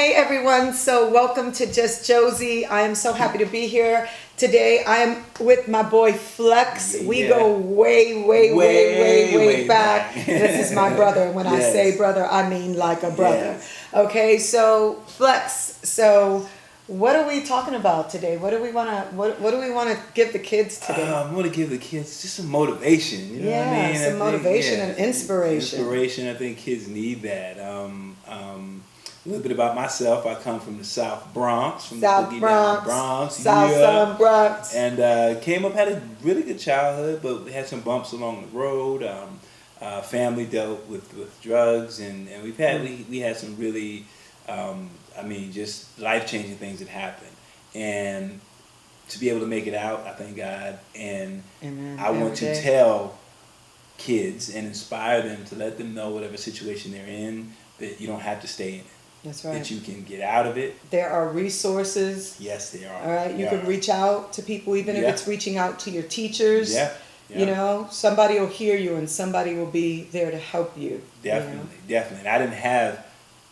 Hey everyone, so welcome to Just Josie. I am so happy to be here today. I am with my boy Flex. We go way back. This is my brother, and when I say brother, I mean like a brother. Okay, so Flex, so what are we talking about today? What do we want to give the kids today? I want to give the kids just some motivation. You know what I mean? Some motivation and inspiration. Inspiration. I think kids need that. A little bit about myself. I come from the South Bronx, South Bronx, and came up, had a really good childhood, but we had some bumps along the road. Family dealt with drugs, and we had some really, just life-changing things that happened. And to be able to make it out, I thank God. And I want to tell kids and inspire them to let them know whatever situation they're in, that you don't have to stay in it. That's right. That you can get out of it. There are resources. Yes, there are. All right, you can reach out to people, even if it's reaching out to your teachers. Yeah. You know, somebody will hear you and somebody will be there to help you. Definitely, definitely. And I didn't have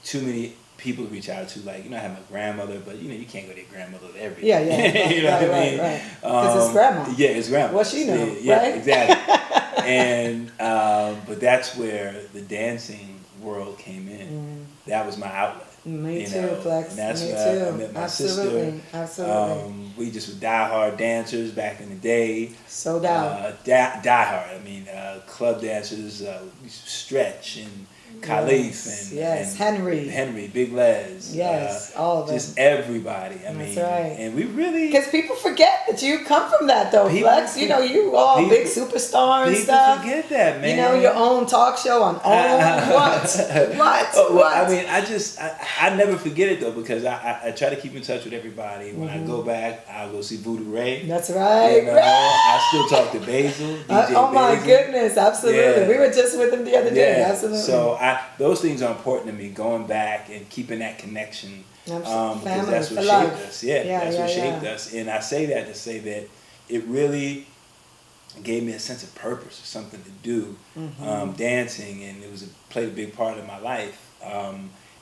too many people to reach out to. Like, I have my grandmother, but you can't go to your grandmother with everything. Yeah. Right, you know what I mean? Right. Because it's grandma. Yeah, it's grandma. What she know, right? Exactly. And but that's where the dancing world came in. That was my outlet. Me too, Flex. And that's Me where too. I met my Absolutely. sister. Absolutely. We just were diehard dancers back in the day. So down. Diehard. Club dancers. We used to Stretch and Khalif and Henry, Big Les. All of them. Just everybody. That's right. And we really... Because people forget that you come from that, though, Flex. You all big superstar and stuff. People forget that, man. Your own talk show on what? I never forget it, though, because I try to keep in touch with everybody. When I go back, I'll go see Voodoo Ray. That's right. I still talk to Basil. Oh, my goodness. Absolutely. Yeah. We were just with him the other day. Absolutely. So those things are important to me, going back and keeping that connection. Because that's what shaped us. That's what shaped us. And I say that to say that it really gave me a sense of purpose, or something to do. Dancing, and played a big part of my life.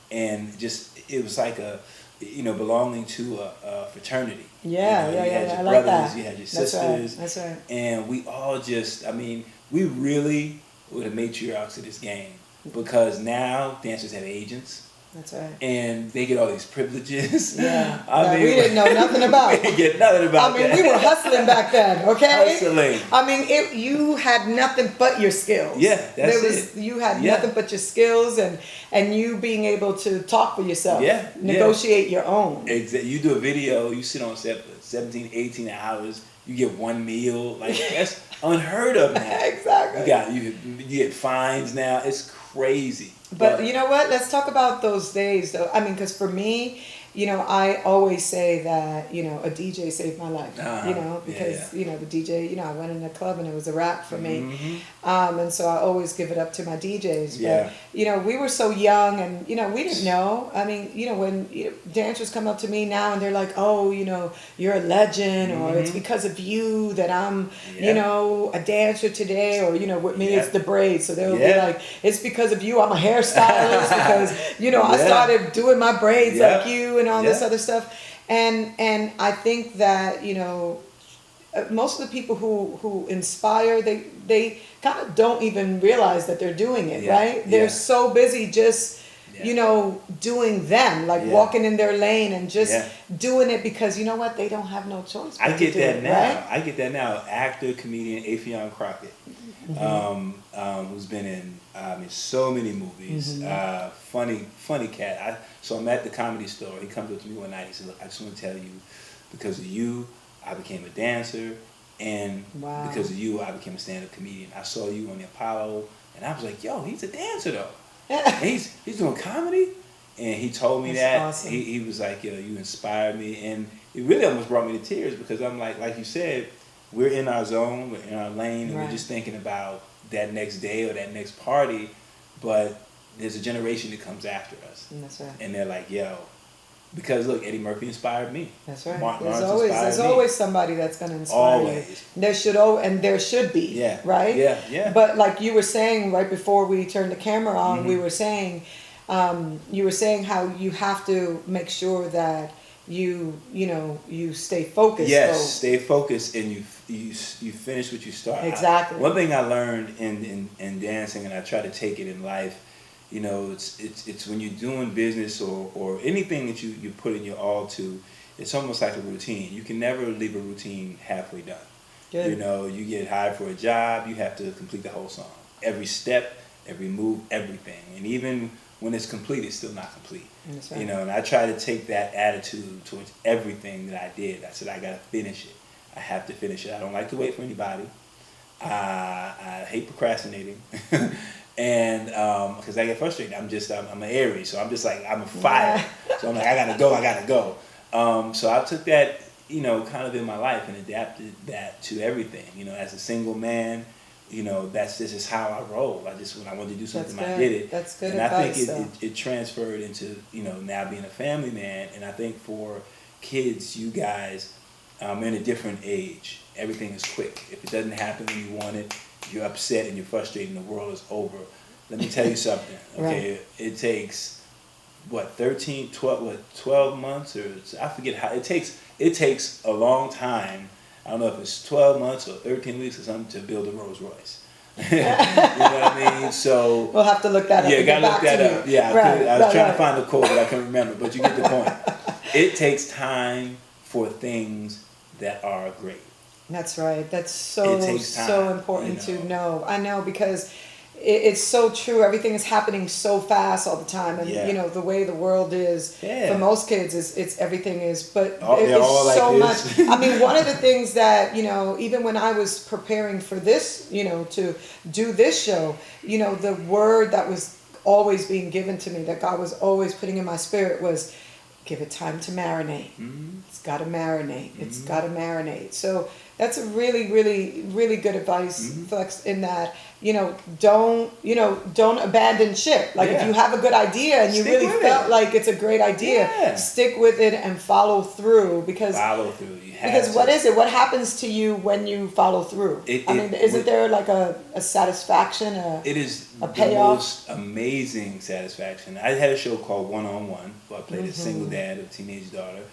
And just, it was like belonging to a fraternity. You had your brothers, you had your sisters. That's right. And we all just, we really were the matriarchs of this game. Because now dancers have agents. That's right. And they get all these privileges. We didn't know nothing about. We didn't get nothing about that. We were hustling back then, okay? Hustling. You had nothing but your skills. Yeah, that's it. You had nothing but your skills and you being able to talk for yourself. Negotiate your own. Exactly. You do a video, you sit on set for 17, 18 hours, you get one meal. Like, that's unheard of now. Exactly. You get fines now. It's crazy. But you know what? Let's talk about those days, though. Because for me, I always say that, a DJ saved my life, because, the DJ, I went in a club and it was a wrap for me. And so I always give it up to my DJs. But, we were so young and, we didn't know. When dancers come up to me now and they're like, oh, you're a legend, or it's because of you that I'm, a dancer today, or, with me it's the braids. So they'll be like, it's because of you, I'm a hairstylist because, I started doing my braids like you and all this other stuff. And I think that, most of the people who inspire, they kind of don't even realize that they're doing it, right? They're so busy just, doing them, like walking in their lane and just doing it because, you know what, they don't have no choice. I get that now. Right? I get that now. Actor, comedian, Affion Crockett, who's been in so many movies. Funny cat. So I'm at the Comedy Store. He comes up to me one night. He said, look, I just want to tell you, because of you, I became a dancer. And because of you, I became a stand-up comedian. I saw you on the Apollo. And I was like, yo, he's a dancer, though. And he's doing comedy. And he told me that. Awesome. He was like, yo, you inspired me. And it really almost brought me to tears, because I'm like you said, we're in our zone, we're in our lane, and we're just thinking about that next day or that next party. But there's a generation that comes after us. That's right. And they're like, yo, because look, Eddie Murphy inspired me. That's right. Martin There's always somebody that's going to inspire you. There should be. Yeah. Right? Yeah. But like you were saying right before we turned the camera on, we were saying, you were saying how you have to make sure that you stay focused. Yes, So. stay focused, and you finish what you start. Exactly. One thing I learned in dancing, and I try to take it in life, it's when you're doing business or anything that you put in your all to, it's almost like a routine. You can never leave a routine halfway done. Good. You get hired for a job, you have to complete the whole song. Every step, every move, everything. And even when it's complete, it's still not complete. That's right. And I try to take that attitude towards everything that I did. I said, I gotta finish it. I have to finish it. I don't like to wait for anybody. I hate procrastinating. And because I get frustrated. I'm an Aries, so I'm just like, I'm a fire. So I'm like, I gotta go. So I took that, kind of in my life and adapted that to everything. As a single man, this is how I roll. When I wanted to do something, I did it. That's good and advice. I think it transferred into, now being a family man. And I think for kids, you guys, in a different age, everything is quick. If it doesn't happen when you want it, you're upset and you're frustrated and the world is over. Let me tell you something, okay? Right. It takes, 12 months, or I forget how, it takes a long time. I don't know if it's 12 months or 13 weeks or something to build a Rolls Royce. You know what I mean? So we'll have to look that up. Yeah, gotta look that up. Yeah, right, I was trying to find the quote, but I can't remember. But you get the point. It takes time for things that are great. That's right. That's so important to know. I know, because it's so true. Everything is happening so fast all the time, and the way the world is for most kids is everything is. But it's so much. I mean, one of the things that even when I was preparing for this, to do this show, the word that was always being given to me, that God was always putting in my spirit, was give it time to marinate. Mm-hmm. It's got to marinate. Mm-hmm. It's got to marinate. So that's a really, really, really good advice, mm-hmm. Flex, in that, don't abandon ship. Like if you have a good idea and you really felt like it's a great idea, stick with it and follow through, because what is it? What happens to you when you follow through? Isn't there like a satisfaction, it is a payoff? The most amazing satisfaction. I had a show called One on One, where I played a single dad of a teenage daughter.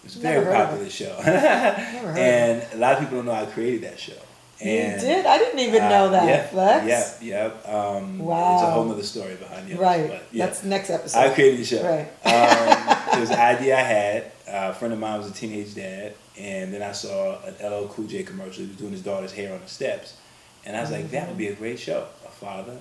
It was a very popular show. And a lot of people don't know I created that show. And, you did? I didn't even know that, Flex. Yep. Wow. There's a whole other story behind it. Right. But, that's next episode. I created the show. Right. It was an idea I had. A friend of mine was a teenage dad, and then I saw an LL Cool J commercial. He was doing his daughter's hair on the steps. And I was like, that would be a great show. A father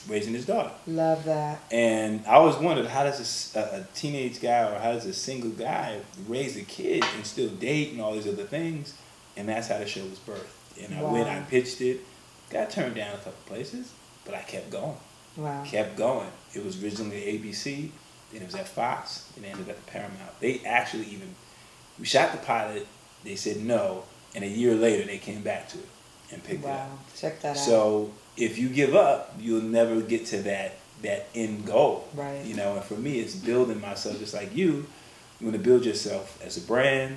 raising his daughter. Love that. And I always wondered, how does a teenage guy, or how does a single guy raise a kid and still date and all these other things? And that's how the show was birthed. And I pitched it, got turned down a couple places, but I kept going. Wow. Kept going. It was originally ABC, then it was at Fox, and it ended up at Paramount. They actually we shot the pilot, they said no, and a year later they came back to it and picked it up. Wow, check that out. So if you give up, you'll never get to that end goal. Right. And for me, it's building myself just like you. You want to build yourself as a brand,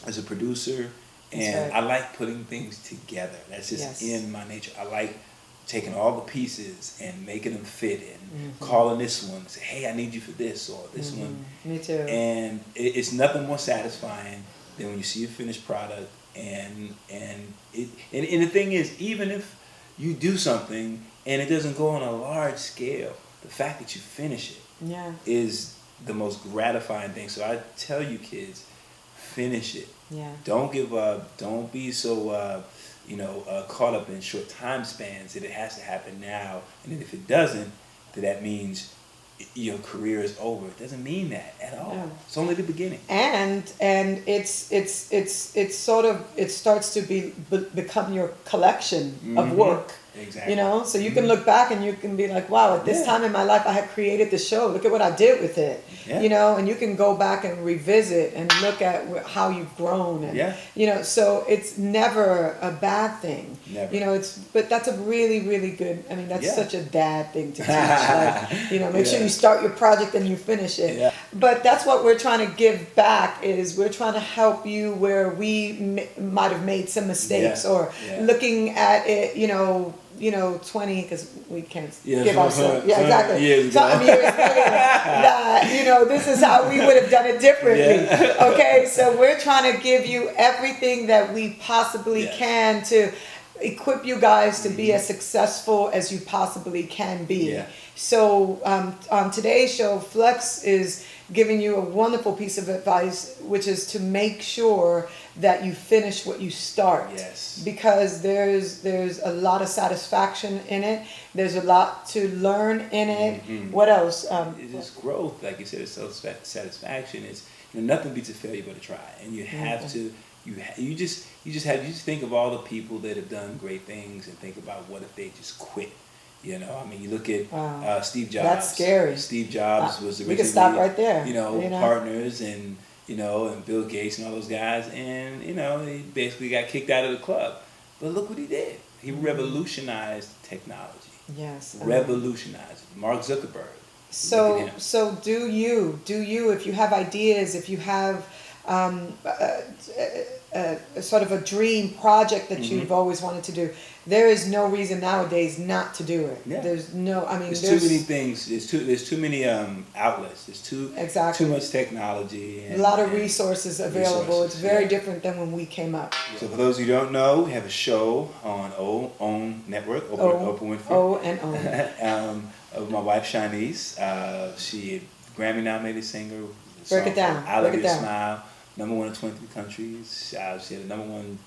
as a producer. And I like putting things together. That's just in my nature. I like taking all the pieces and making them fit, and calling this one and say, hey, I need you for this, or this one. Me too. And it's nothing more satisfying than when you see a finished product. And the thing is, even if you do something and it doesn't go on a large scale, the fact that you finish it is the most gratifying thing. So I tell you kids, finish it. Yeah. Don't give up. Don't be so caught up in short time spans that it has to happen now. And then if it doesn't, that means your career is over. It doesn't mean that at all. No. It's only the beginning. And it's sort of, it starts to become your collection of work. Exactly. So you can look back and you can be like, wow, at this time in my life I had created the show. Look at what I did with it. Yeah. And you can go back and revisit and look at how you've grown. And, so it's never a bad thing. Never. But that's a really, really good, that's such a dad thing to teach. Like, make sure you start your project and you finish it. Yeah. But that's what we're trying to give back, is we're trying to help you where we might have made some mistakes, or looking at it, 20, because we can't Yeah, give ourselves. Yeah, some exactly. years ago. Something years later that, this is how we would have done it differently. Yeah. Okay, so we're trying to give you everything that we possibly Yes. can to equip you guys to be as successful as you possibly can be. Yeah. So on today's show, Flex is giving you a wonderful piece of advice, which is to make sure that you finish what you start. Yes. Because there's a lot of satisfaction in it. There's a lot to learn in it. Mm-hmm. What else? It's just growth, like you said. It's satisfaction. It's nothing beats a failure but a try, and you have to. You just think of all the people that have done great things and think about what if they just quit. You look at Steve Jobs. That's scary. Steve Jobs was originally, we could stop right there. Partners and Bill Gates and all those guys, and he basically got kicked out of the club. But look what he did. He revolutionized technology. Yes. Revolutionized it. Mark Zuckerberg. So do you if you have ideas, if you have sort of a dream project that you've always wanted to do, there is no reason nowadays not to do it. Yeah. There's no, there's too many things. There's too many outlets. There's too much technology. And, a lot of resources available. It's very different than when we came up. So for those who don't know, we have a show on OWN Network, Oprah Winfrey. Of my wife Shanice. She Grammy nominated singer. Break it down. I Love Your Smile. #1 in 23 countries. She had a #1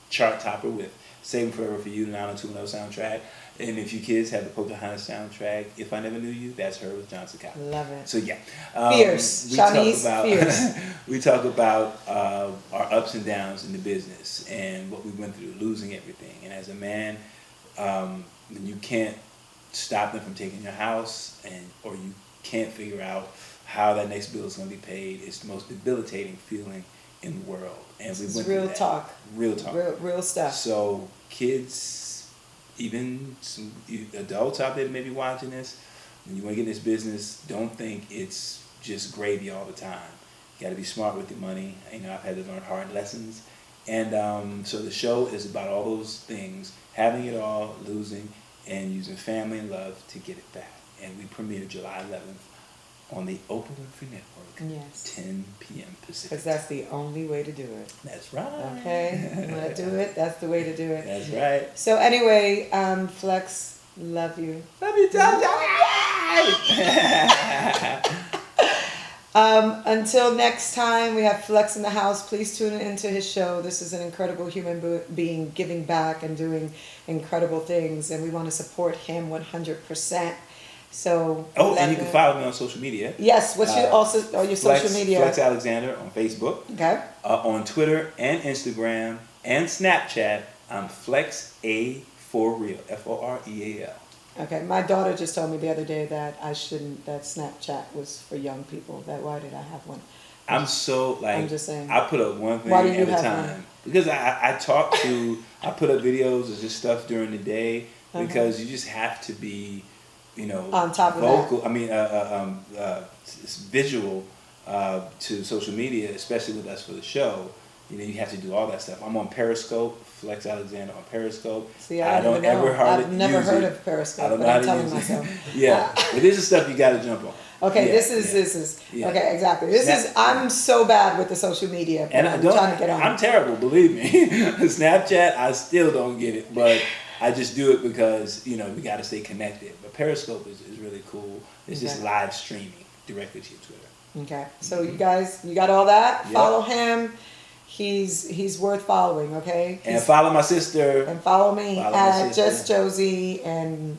chart topper with Saving Forever for You, the 90210 soundtrack. And if you kids have the Pocahontas soundtrack, If I Never Knew You, that's her with John Cicala. Love it. So yeah. Fierce. Shanice, fierce. We talk about our ups and downs in the business and what we went through, losing everything. And as a man, you can't stop them from taking your house, or you can't figure out how that next bill is going to be paid. It's the most debilitating feeling in the world. And we went real through talk. Real talk. Real stuff. So kids, even some adults out there that may be watching this, when you want to get in this business, don't think it's just gravy all the time. You got to be smart with your money. I've had to learn hard lessons. And so the show is about all those things, having it all, losing, and using family and love to get it back. And we premiere July 11th on the Oprah Winfrey Network, yes. 10 p.m. Pacific. Because that's the only way to do it. That's right. Okay, you want to do it? That's the way to do it. That's right. So anyway, Flex, love you. Love you, Until next time, we have Flex in the house. Please tune into his show. This is an incredible human being giving back and doing incredible things, and we want to support him 100%. So and you can follow me on social media. Yes, what's your social media? Flex Alexander on Facebook. Okay. On Twitter and Instagram and Snapchat, I'm Flex A for real. FOREAL. Okay, my daughter just told me the other day that I shouldn't. That Snapchat was for young people. Why did I have one? I'm just saying. I put up one thing at a time one? Because I put up videos of just stuff during the day because you just have to be. On top of vocal. that. It's visual to social media, especially with us for the show. You have to do all that stuff. I'm on Periscope, Flex Alexander on Periscope. See, I've never heard of Periscope, but I'm telling myself. Yeah, but this is stuff you got to jump on. Okay, this is okay, exactly. I'm so bad with the social media, and I'm trying to get on. I'm terrible, believe me. Snapchat, I still don't get it, but I just do it because we got to stay connected. But Periscope is really cool. It's just live streaming directly to your Twitter. Okay, so you guys, you got all that. Yep. Follow him. He's worth following. Okay, and follow my sister. And follow me at JustJOSSIE and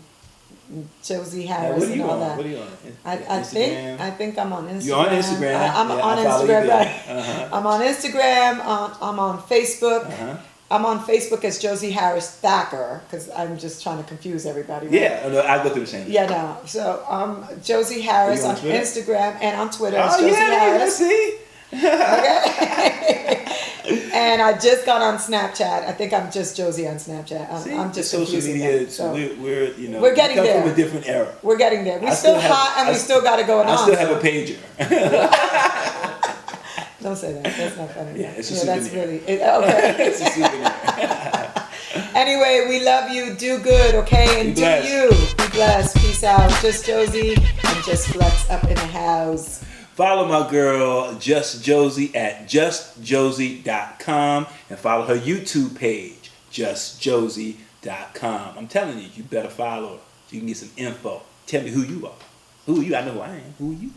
Josie Harris and all that. What are you on? I think I'm on Instagram. You're on Instagram. I'm on Instagram. Right. I'm on Instagram. I'm on Facebook. I'm on Facebook as Josie Harris Thacker because I'm just trying to confuse everybody. Right? Yeah, no, I go through the same. Yeah, no. So Josie Harris on Instagram and on Twitter as Josie Harris. See? Okay. And I just got on Snapchat. I think I'm just Josie on Snapchat. I'm just social media. So we're getting there. From a different era. We're getting there. We're still hot and we still got it going on. I still have a pager. Don't say that. That's not funny. Yeah, it's a souvenir. That's really okay. It's a souvenir. Anyway, we love you. Do good, okay? And Be do blessed. you. Be blessed. Peace out. Just Josie and Just Flex up in the house. Follow my girl, JustJOSSIE at JustJOSSIE.com and follow her YouTube page, JustJOSSIE.com. I'm telling you, you better follow her so you can get some info. Tell me who you are. Who are you? I know who I am. Who are you?